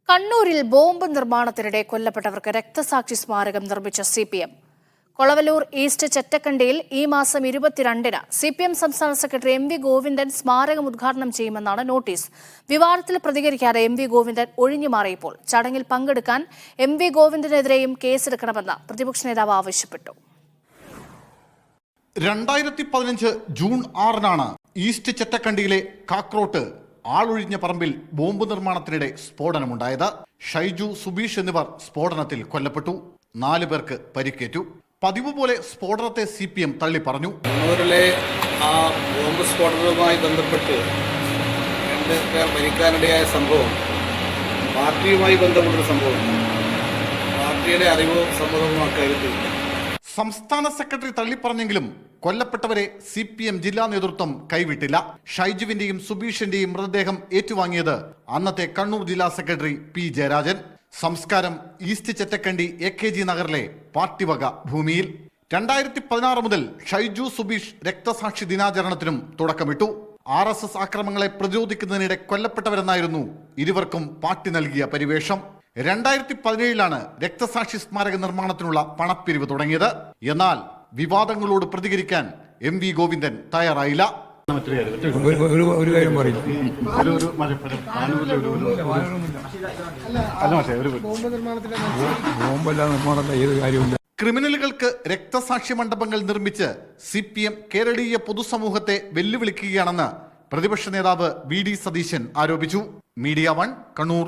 കണ്ണൂരിൽ ബോംബ് നിർമ്മാണത്തിനിടെ കൊല്ലപ്പെട്ടവർക്ക് രക്തസാക്ഷി സ്മാരകം നിർമ്മിച്ച CPM. കൊളവലൂർ ഈസ്റ്റ് ചെറ്റക്കണ്ടിയിൽ ഈ മാസം 22-ന് CPM സംസ്ഥാന സെക്രട്ടറി MV ഗോവിന്ദൻ സ്മാരകം ഉദ്ഘാടനം ചെയ്യുമെന്നാണ് നോട്ടീസ്. വിവാദത്തിൽ പ്രതികരിക്കാതെ MV ഗോവിന്ദൻ ഒഴിഞ്ഞുമാറിയപ്പോൾ ചടങ്ങിൽ പങ്കെടുക്കാൻ MV ഗോവിന്ദനെതിരെയും കേസെടുക്കണമെന്ന് പ്രതിപക്ഷ നേതാവ് ആവശ്യപ്പെട്ടു. 2015 ജൂൺ 6-നാണ് ഈസ്റ്റ് ചെറ്റക്കണ്ടിയിലെ കാക്രോട്ട് ആളൊഴിഞ്ഞ പറമ്പിൽ ബോംബ് നിർമ്മാണത്തിനിടെ സ്ഫോടനമുണ്ടായത്. ഷൈജു, സുബീഷ് എന്നിവർ സ്ഫോടനത്തിൽ കൊല്ലപ്പെട്ടു. 4 പേർക്ക് പരിക്കേറ്റു. പതിവ് പോലെ സ്ഫോടനത്തെ CPM തള്ളി പറഞ്ഞു. കണ്ണൂരിലെ ആ ബോംബ് സ്ഫോടനവുമായി ബന്ധപ്പെട്ട് 2 പേർ മരിക്കാനിടയായ സംഭവം പാർട്ടിയുമായി ബന്ധപ്പെട്ടൊരു സംഭവം. പാർട്ടിയുടെ അറിവോ സമ്മതമോ അക്കാര്യത്തിലില്ല. സംസ്ഥാന സെക്രട്ടറി തള്ളിപ്പറഞ്ഞെങ്കിലും കൊല്ലപ്പെട്ടവരെ CPM ജില്ലാ നേതൃത്വം കൈവിട്ടില്ല. ഷൈജുവിന്റെയും സുബീഷിന്റെയും മൃതദേഹം ഏറ്റുവാങ്ങിയത് അന്നത്തെ കണ്ണൂർ ജില്ലാ സെക്രട്ടറി P. ജയരാജൻ. സംസ്കാരം ഈസ്റ്റ് ചെറ്റക്കണ്ടി AKG നഗറിലെ പാർട്ടിവക ഭൂമിയിൽ. 2016 മുതൽ ഷൈജു, സുബീഷ് രക്തസാക്ഷി ദിനാചരണത്തിനും തുടക്കമിട്ടു. RSS ആക്രമണങ്ങളെ പ്രതിരോധിക്കുന്നതിനിടെ കൊല്ലപ്പെട്ടവരെന്നായിരുന്നു ഇരുവർക്കും പാർട്ടി നൽകിയ പരിവേഷം. 2017-ലാണ് രക്തസാക്ഷി സ്മാരക നിർമ്മാണത്തിനുള്ള പണപ്പിരിവ് തുടങ്ങിയത്. എന്നാൽ വിവാദങ്ങളോട് പ്രതികരിക്കാൻ MV ഗോവിന്ദൻ തയ്യാറായില്ല. ഒരു കാര്യം പറയും, ഏത് കാര്യമില്ല. ക്രിമിനലുകൾക്ക് രക്തസാക്ഷി മണ്ഡപങ്ങൾ നിർമ്മിച്ച് CPM കേരളീയ പൊതുസമൂഹത്തെ വെല്ലുവിളിക്കുകയാണെന്ന് പ്രതിപക്ഷ നേതാവ് VD സതീശൻ ആരോപിച്ചു. മീഡിയ 1 കണ്ണൂർ.